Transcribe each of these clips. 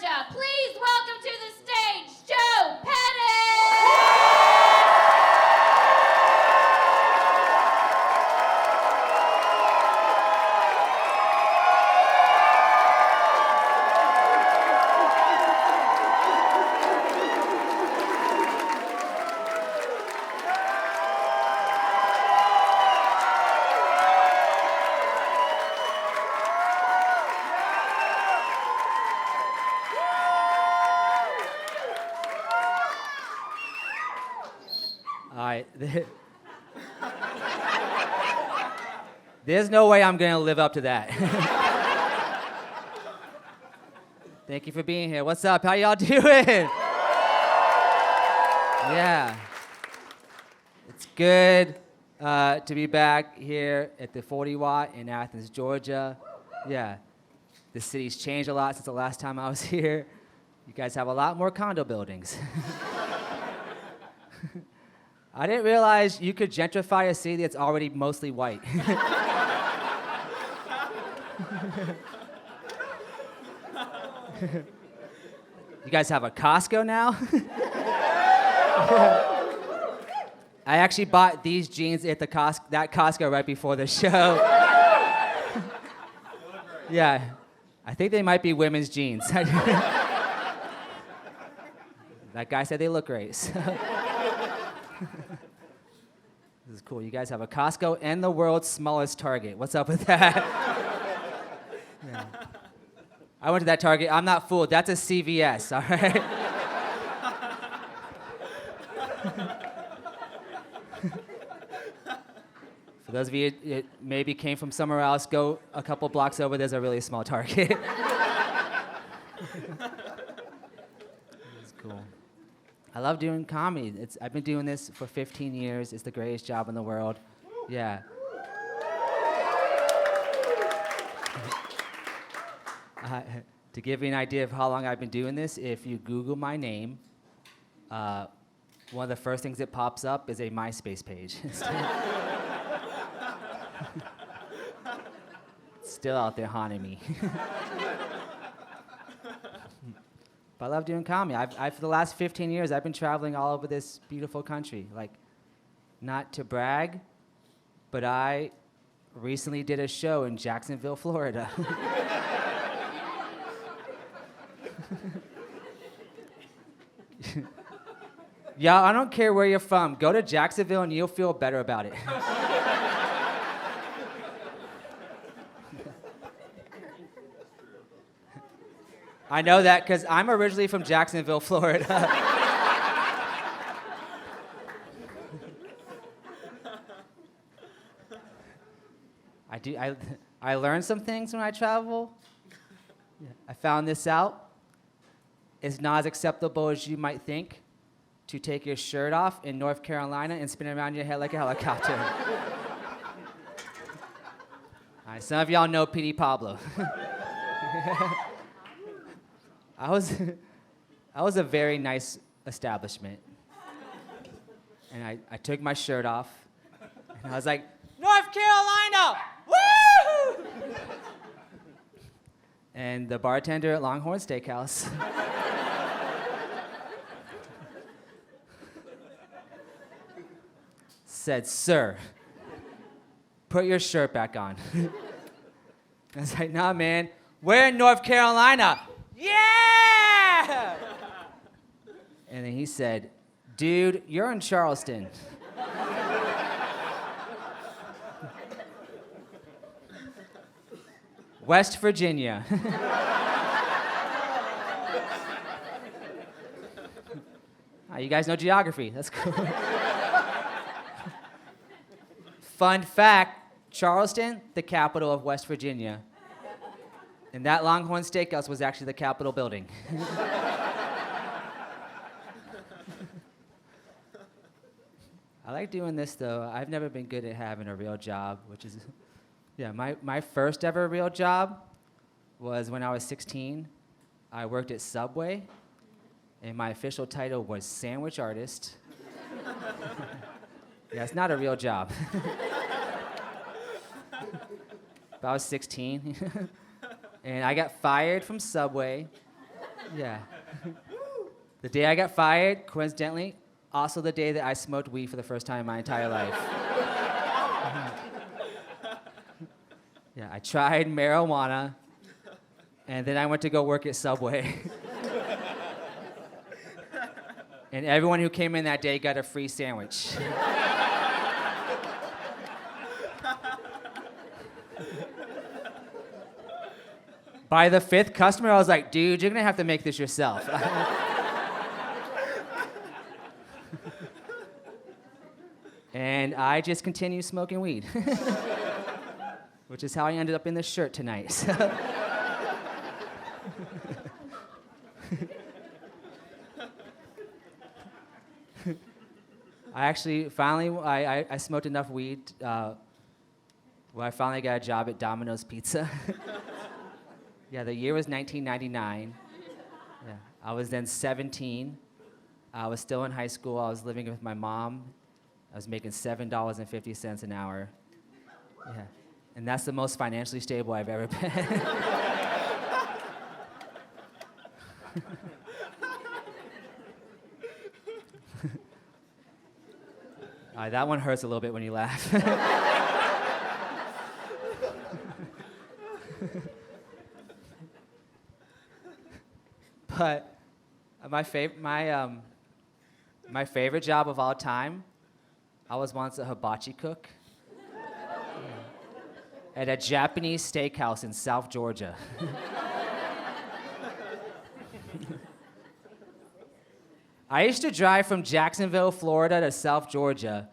Georgia. Please welcome to the stage, Joe Pettis! All right. There's no way I'm going to live up to that. Thank you for being here. What's up? How y'all doing? Yeah. It's good to be back here at the 40 Watt in Athens, Georgia. Yeah. The city's changed a lot since the last time I was here. You guys have a lot more condo buildings. I didn't realize you could gentrify a city that's already mostly white. You guys have a Costco now? I actually bought these jeans at that Costco right before the show. Yeah, I think they might be women's jeans. That guy said they look great. So. This is cool. You guys have a Costco and the world's smallest Target. What's up with that? Yeah. I went to that Target. I'm not fooled. That's a CVS, all right? For those of you that maybe came from somewhere else, go a couple blocks over. There's a really small Target. It's cool. I love doing comedy. I've been doing this for 15 years. It's the greatest job in the world. Yeah. To give you an idea of how long I've been doing this, if you Google my name, one of the first things that pops up is a MySpace page. Still out there haunting me. But I love doing comedy. For the last 15 years, I've been traveling all over this beautiful country. Like, not to brag, but I recently did a show in Jacksonville, Florida. Y'all, I don't care where you're from. Go to Jacksonville and you'll feel better about it. I know that because I'm originally from Jacksonville, Florida. I learned some things when I travel. I found this out. It's not as acceptable as you might think to take your shirt off in North Carolina and spin it around your head like a helicopter. All right, some of y'all know P.D. Pablo. I was a very nice establishment. And I took my shirt off, and I was like, North Carolina, woo! And the bartender at Longhorn Steakhouse said, sir, put your shirt back on. I was like, nah, man, we're in North Carolina. Yeah! And then he said, dude, you're in Charleston. West Virginia. Oh, you guys know geography. That's cool. Fun fact, Charleston, the capital of West Virginia. And that Longhorn Steakhouse was actually the Capitol building. I like doing this, though. I've never been good at having a real job, which is, yeah, my first ever real job was when I was 16. I worked at Subway, and my official title was sandwich artist. Yeah, it's not a real job. But I was 16. And I got fired from Subway Yeah. The day I got fired, coincidentally, also the day that I smoked weed for the first time in my entire life. Yeah, I tried marijuana, and then I went to go work at Subway. And everyone who came in that day got a free sandwich. By the fifth customer, I was like, dude, you're gonna have to make this yourself. And I just continued smoking weed, which is how I ended up in this shirt tonight. I actually finally, I smoked enough weed where I finally got a job at Domino's Pizza. Yeah, the year was 1999. Yeah, I was then 17. I was still in high school. I was living with my mom. I was making $7.50 an hour. Yeah, and that's the most financially stable I've ever been. That one hurts a little bit when you laugh. But my favorite job of all time, I was once a hibachi cook at a Japanese steakhouse in South Georgia. I used to drive from Jacksonville, Florida to South Georgia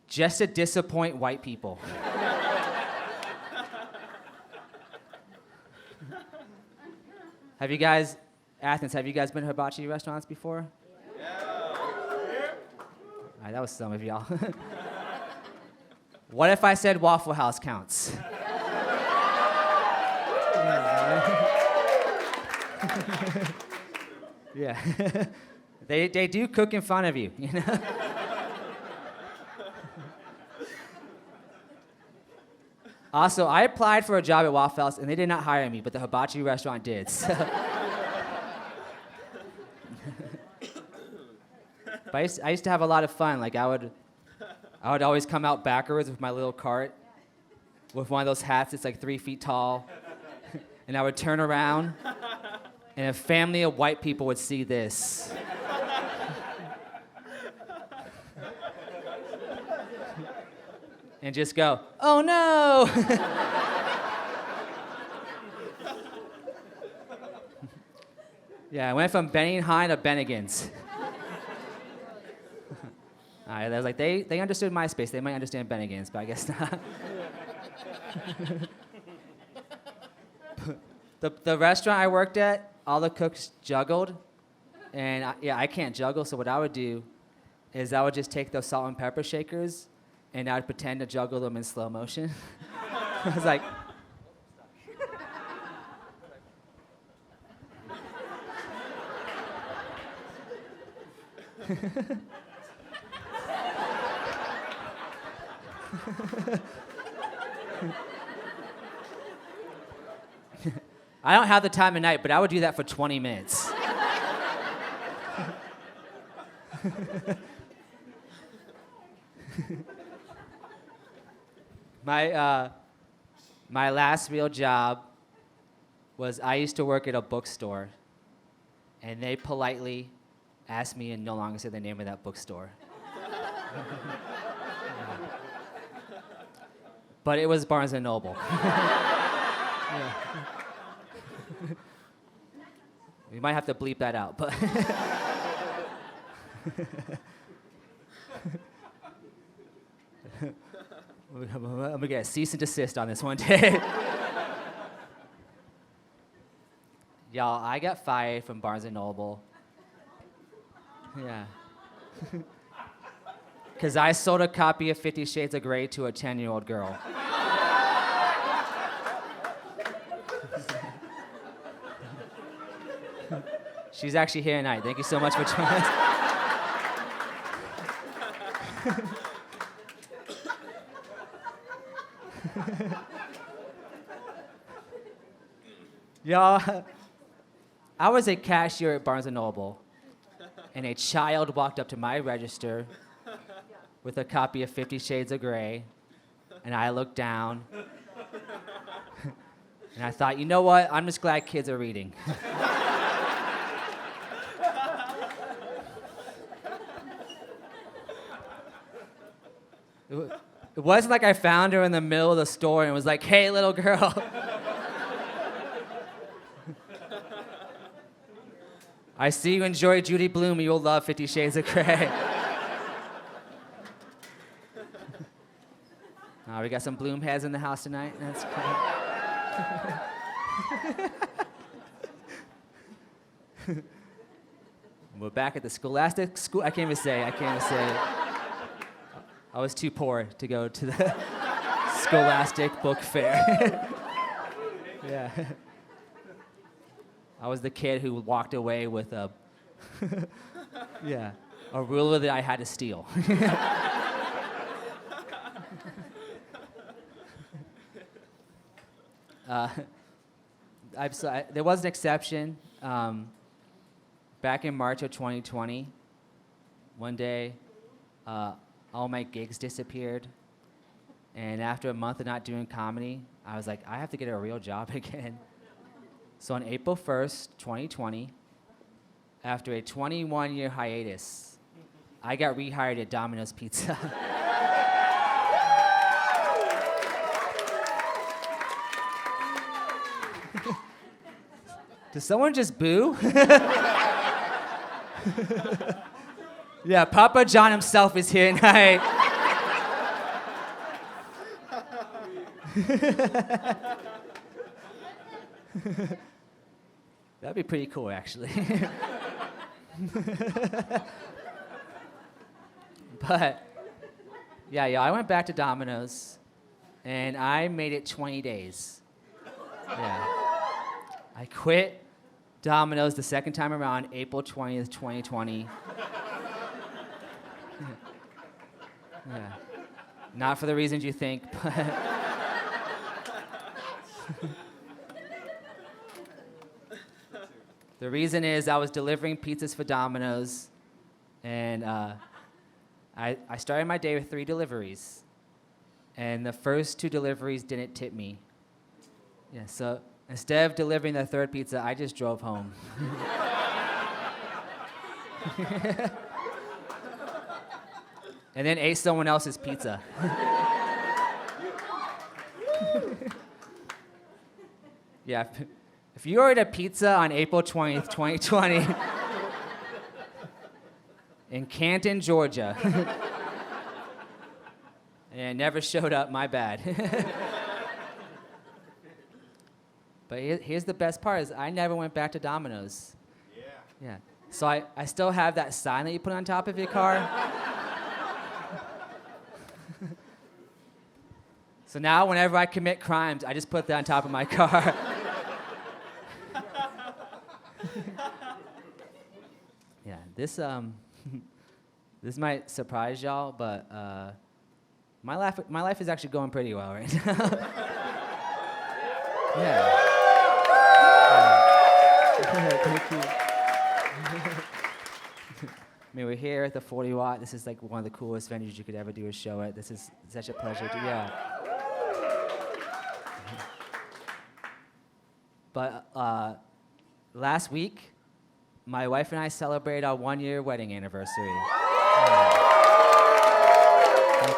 just to disappoint white people. Have you guys, Athens, have you guys been to hibachi restaurants before? Yeah. All right, that was some of y'all. What if I said Waffle House counts? Yeah. They do cook in front of you, you know? Also, I applied for a job at Waffle House, and they did not hire me, but the hibachi restaurant did. So. But I used to have a lot of fun. Like, I would always come out backwards with my little cart with one of those hats that's like 3 feet tall, and I would turn around, and a family of white people would see this. And just go, oh no! Yeah, I went from Benny and Hine to Bennigan's. All right, I was like, they understood MySpace. They might understand Bennigan's, but I guess not. The restaurant I worked at, all the cooks juggled, and I can't juggle, so what I would do is I would just take those salt and pepper shakers, and I would pretend to juggle them in slow motion. I was like, I don't have the time of night, but I would do that for 20 minutes. My last real job was I used to work at a bookstore, and they politely asked me to no longer say the name of that bookstore. But it was Barnes & Noble. Yeah. We might have to bleep that out, but... I'm gonna get a cease and desist on this one day. Y'all, I got fired from Barnes & Noble. Yeah. Because I sold a copy of 50 Shades of Grey to a 10-year-old girl. She's actually here tonight. Thank you so much for joining us. Y'all, I was a cashier at Barnes & Noble, and a child walked up to my register with a copy of 50 Shades of Grey, and I looked down, and I thought, you know what? I'm just glad kids are reading. It wasn't like I found her in the middle of the store and was like, hey, little girl. I see you enjoy Judy Blume. You'll love 50 Shades of Grey. We got some Bloom heads in the house tonight. That's cool. We're back at the Scholastic School. I can't even say it. I was too poor to go to the Scholastic Book Fair. Yeah. I was the kid who walked away with a ruler that I had to steal. There was an exception. Back in March of 2020, one day, all my gigs disappeared. And after a month of not doing comedy, I was like, I have to get a real job again. So on April 1st, 2020, after a 21-year hiatus, I got rehired at Domino's Pizza. Did someone just boo? Yeah, Papa John himself is here tonight. That'd be pretty cool, actually. But, yeah, I went back to Domino's, and I made it 20 days. Yeah. I quit Domino's the second time around, April 20th, 2020. Yeah. Not for the reasons you think, but... The reason is I was delivering pizzas for Domino's, and I started my day with 3 deliveries, and the first 2 deliveries didn't tip me. Yeah, so instead of delivering the 3rd pizza, I just drove home. And then ate someone else's pizza. Yeah. If you ordered a pizza on April 20th, 2020, in Canton, Georgia, and it never showed up, my bad. But here's the best part is I never went back to Domino's. Yeah. So I still have that sign that you put on top of your car. So now whenever I commit crimes, I just put that on top of my car. Yeah, this might surprise y'all, but my life is actually going pretty well right now. Yeah. Thank you. I mean, we're here at the 40 Watt. This is like one of the coolest venues you could ever do a show at. This is such a pleasure to, yeah. But last week, my wife and I celebrated our 1-year wedding anniversary. Thank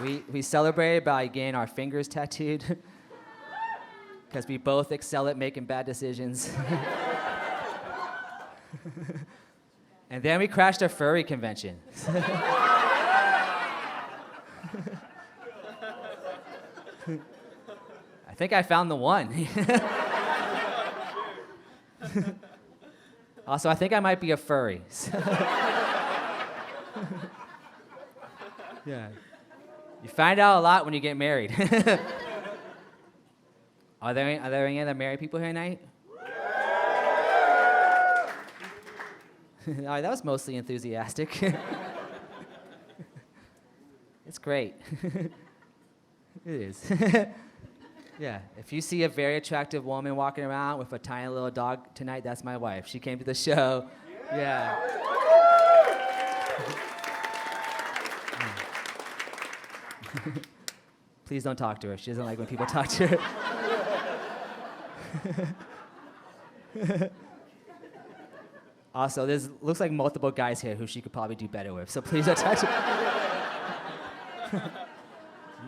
you. We celebrated by getting our fingers tattooed because we both excel at making bad decisions. And then we crashed a furry convention. I think I found the one. Also, I think I might be a furry. Yeah. You find out a lot when you get married. Are there any other married people here tonight? All right, that was mostly enthusiastic. It's great. It is. Yeah, if you see a very attractive woman walking around with a tiny little dog tonight, that's my wife. She came to the show. Yeah. Please don't talk to her. She doesn't like when people talk to her. Also, looks like multiple guys here who she could probably do better with, so please don't touch her.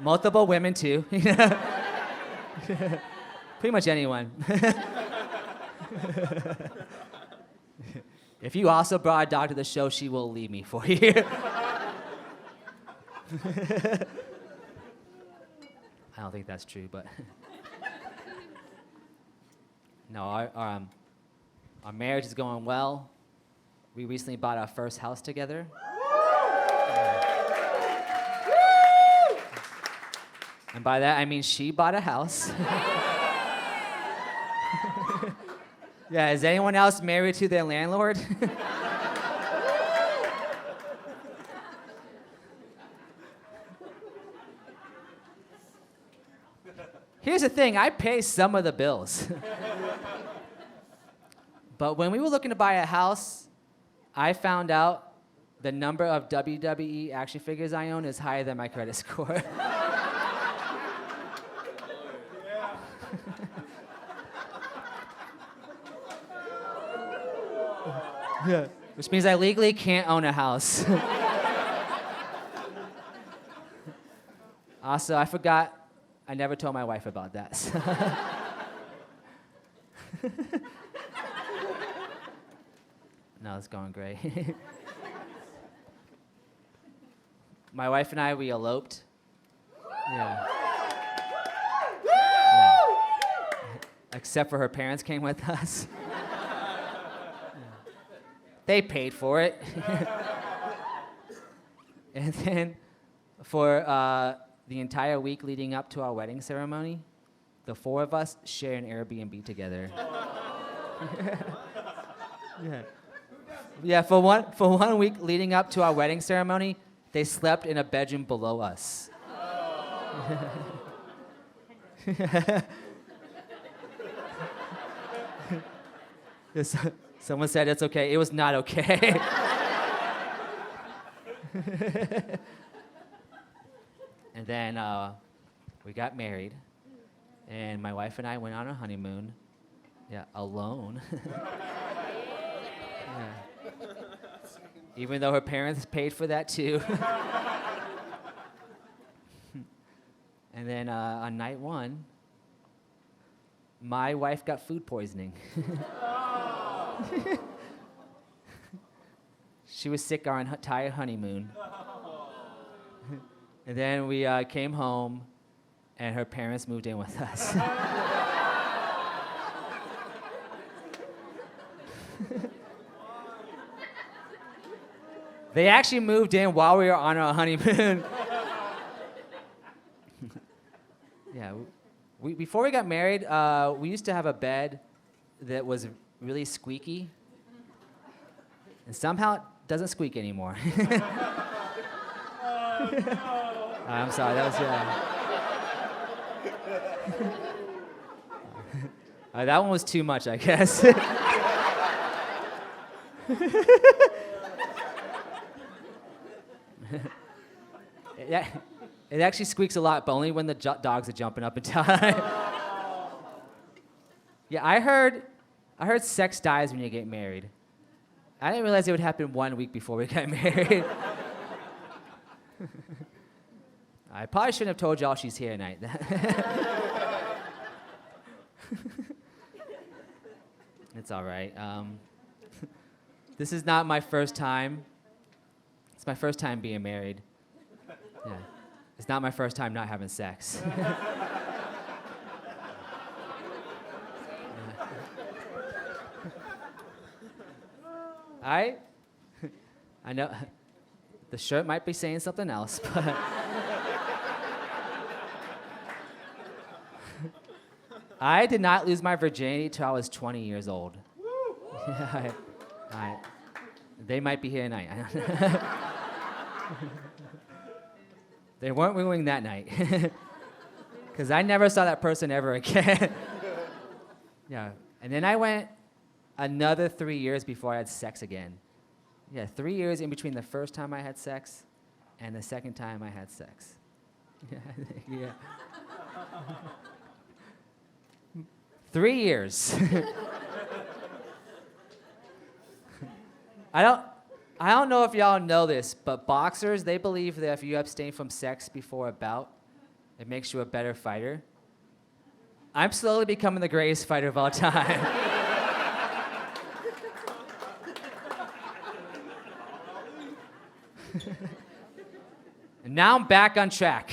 Multiple women, too. Pretty much anyone. If you also brought a dog to the show, she will leave me for you. I don't think that's true, but no, our marriage is going well. We recently bought our first house together. And by that, I mean she bought a house. Yeah, is anyone else married to their landlord? Here's the thing, I pay some of the bills. But when we were looking to buy a house, I found out the number of WWE action figures I own is higher than my credit score. Yeah. Which means I legally can't own a house. Also, I forgot, I never told my wife about that. So. No, it's going great. My wife and I, we eloped. Yeah. Yeah. Except for her parents came with us. They paid for it. And then for the entire week leading up to our wedding ceremony, the four of us share an Airbnb together. Yeah. Yeah, for one week leading up to our wedding ceremony, they slept in a bedroom below us. Yes. Someone said it's okay. It was not okay. And then we got married, and my wife and I went on a honeymoon. Yeah, alone. Yeah. Even though her parents paid for that too. And then on night one, my wife got food poisoning. She was sick our entire honeymoon. And then we came home, and her parents moved in with us. They actually moved in while we were on our honeymoon. Yeah, before we got married, we used to have a bed that was really squeaky. And somehow it doesn't squeak anymore. I'm sorry, that was, that one was too much, I guess. It actually squeaks a lot, but only when the dogs are jumping up and down. Yeah, I heard sex dies when you get married. I didn't realize it would happen 1 week before we got married. I probably shouldn't have told y'all she's here tonight. It's all right. This is not my first time. It's my first time being married. Yeah. It's not my first time not having sex. I know the shirt might be saying something else, but I did not lose my virginity till I was 20 years old. They might be here tonight. They weren't wooing that night. Because I never saw that person ever again. Yeah. And then I went another 3 years before I had sex again. Yeah, 3 years in between the first time I had sex and the second time I had sex. Yeah. 3 years. I don't know if y'all know this, but boxers, they believe that if you abstain from sex before a bout, it makes you a better fighter. I'm slowly becoming the greatest fighter of all time. And now I'm back on track.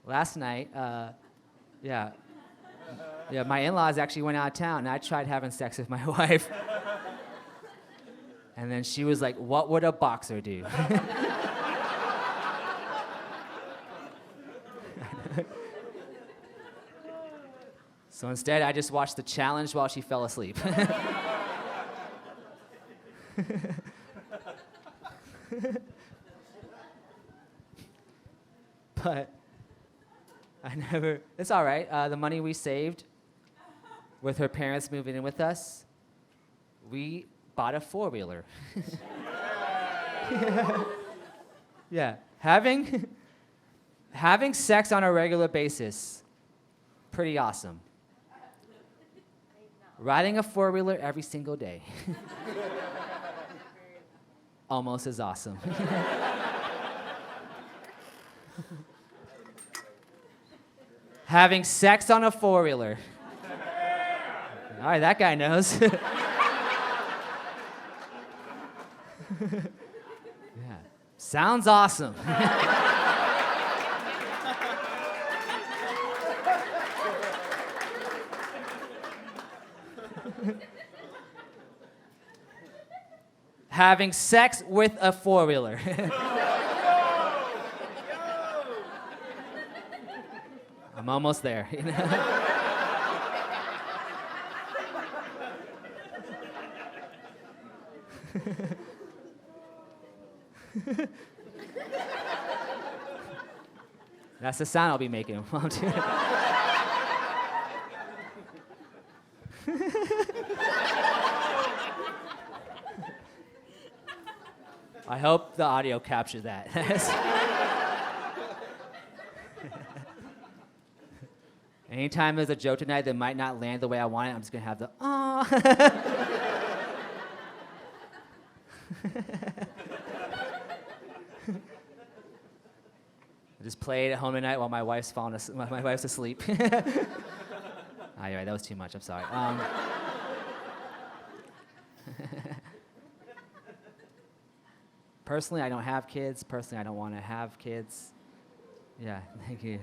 Last night, my in-laws actually went out of town, and I tried having sex with my wife. And then she was like, "What would a boxer do?" So instead, I just watched the challenge while she fell asleep. But it's all right. The money we saved with her parents moving in with us, we bought a four-wheeler. Yeah. Having sex on a regular basis, pretty awesome. Riding a four-wheeler every single day, almost as awesome. Having sex on a four-wheeler. All right, that guy knows. Yeah. Sounds awesome. Having sex with a four-wheeler. I'm almost there. You know? That's the sound I'll be making while I'm doing it. I hope the audio captured that. Anytime there's a joke tonight that might not land the way I want it, I'm just gonna have the I just play it at home tonight while my wife's asleep. Oh, you're right, that was too much. I'm sorry. Personally, I don't have kids. Personally, I don't want to have kids. Yeah, thank you.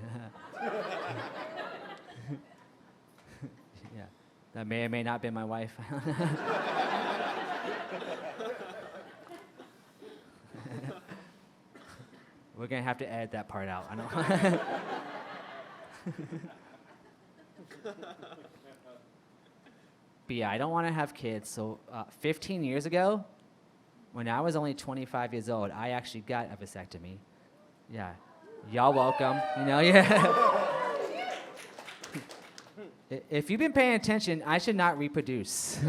Yeah, that may or may not be my wife. We're gonna have to edit that part out. I know. But yeah, I don't want to have kids. So 15 years ago, when I was only 25 years old, I actually got a vasectomy. Yeah, y'all welcome. You know, yeah. If you've been paying attention, I should not reproduce.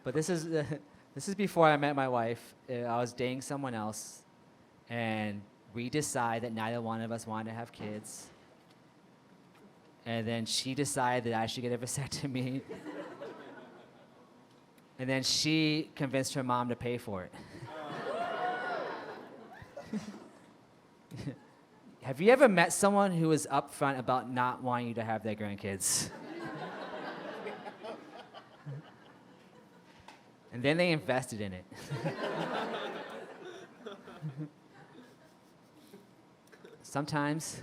But this is before I met my wife. I was dating someone else, and we decided that neither one of us wanted to have kids. And then she decided that I should get a vasectomy. And then she convinced her mom to pay for it. Have you ever met someone who was upfront about not wanting you to have their grandkids? And then they invested in it. Sometimes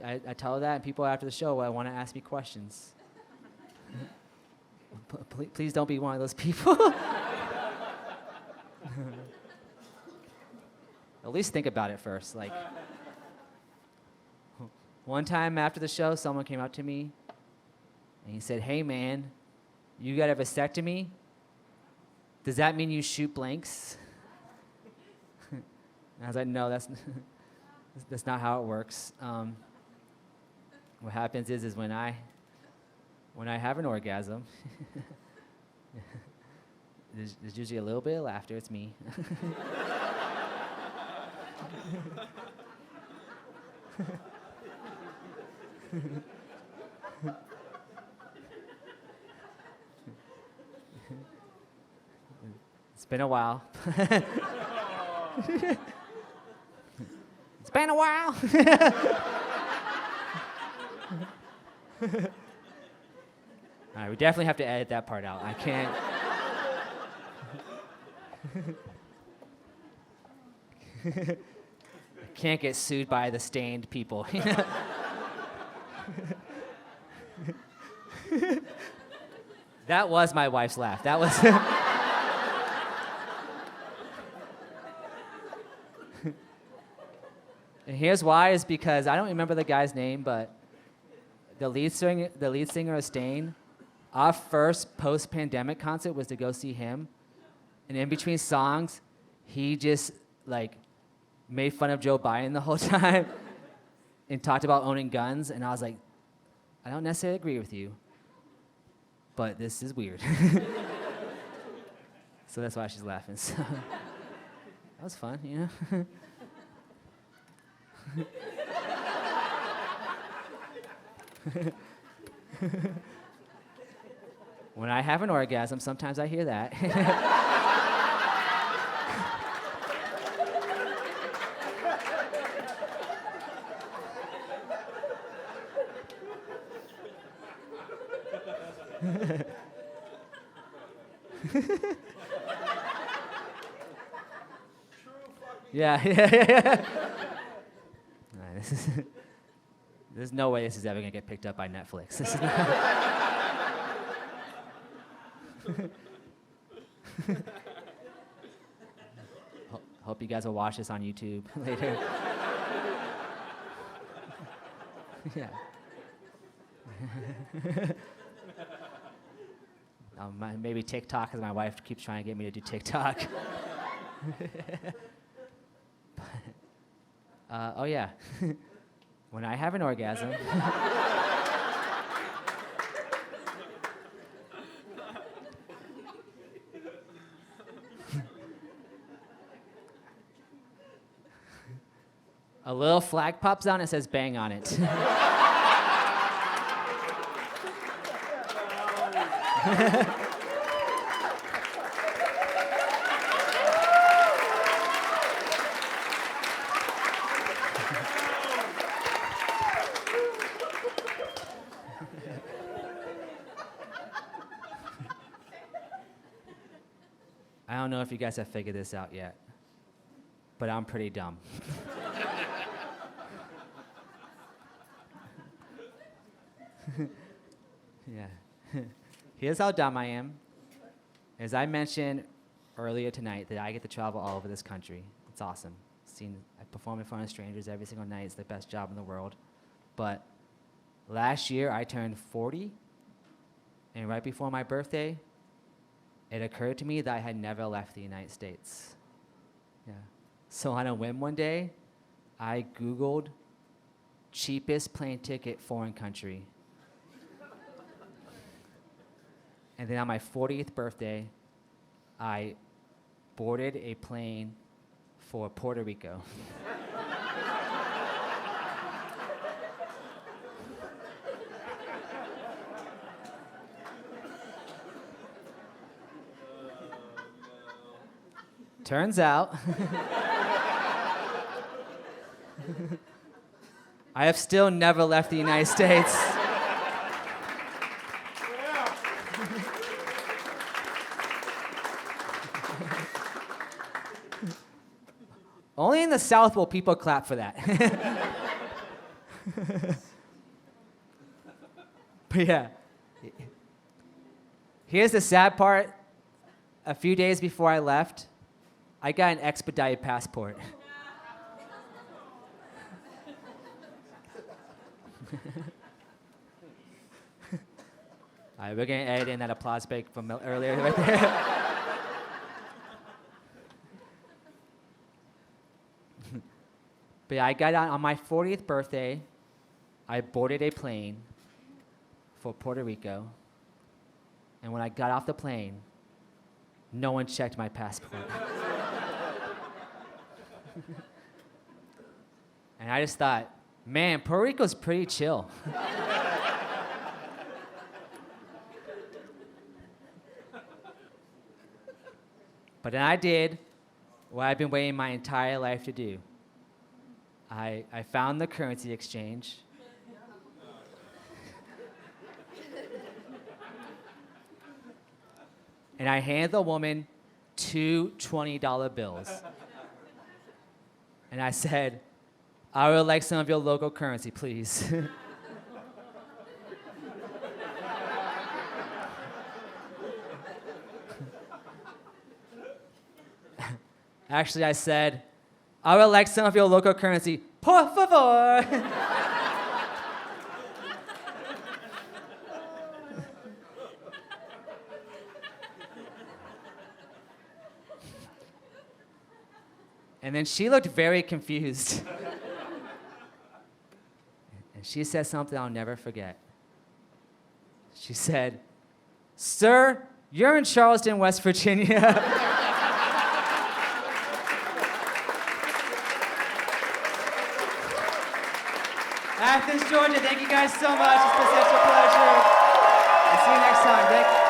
I tell her that, and people after the show want to ask me questions. Please don't be one of those people. At least think about it first. Like, one time after the show, someone came up to me, and he said, "Hey, man, you got a vasectomy?" does that mean you shoot blanks? And I was like, no, that's not how it works. What happens is when I have an orgasm, there's usually a little bit of laughter. It's me. It's been a while. It's been a while. All right, we definitely have to edit that part out. I can't. I can't get sued by the Stained people. That was my wife's laugh. That was. And here's why: is because I don't remember the guy's name, but the lead singer of Stain, our first post-pandemic concert was to go see him, and in between songs, he just like made fun of Joe Biden the whole time and talked about owning guns, and I was like, I don't necessarily agree with you, but this is weird. So that's why she's laughing. So that was fun, you know? When I have an orgasm, sometimes I hear that. Yeah. There's no way this is ever gonna get picked up by Netflix. This is not. Hope you guys will watch this on YouTube later. Yeah. Maybe TikTok, because my wife keeps trying to get me to do TikTok. Oh yeah. When I have an orgasm. A little flag pops down and says bang on it. I don't know if you guys have figured this out yet, but I'm pretty dumb. Yeah. Here's how dumb I am. As I mentioned earlier tonight, that I get to travel all over this country. It's awesome. I perform in front of strangers every single night. It's the best job in the world. But last year, I turned 40, and right before my birthday, it occurred to me that I had never left the United States. Yeah. So on a whim one day, I Googled cheapest plane ticket foreign country. And then on my 40th birthday, I boarded a plane for Puerto Rico. Turns out, I have still never left the United States. Only in the South will people clap for that. But yeah, here's the sad part. A few days before I left, I got an expedited passport. All right, we're gonna edit in that applause break from earlier right there. But yeah, I got on my 40th birthday. I boarded a plane for Puerto Rico. And when I got off the plane, no one checked my passport. And I just thought, man, Puerto Rico's pretty chill. But then I did what I've been waiting my entire life to do. I found the currency exchange. And I handed the woman two $20 bills. And I said, I would like some of your local currency, please. Actually, I said, I would like some of your local currency, por favor. And then she looked very confused. And she said something I'll never forget. She said, "Sir, you're in Charleston, West Virginia." Athens, Georgia, thank you guys so much. It's been such a pleasure. I'll see you next time. Thank you.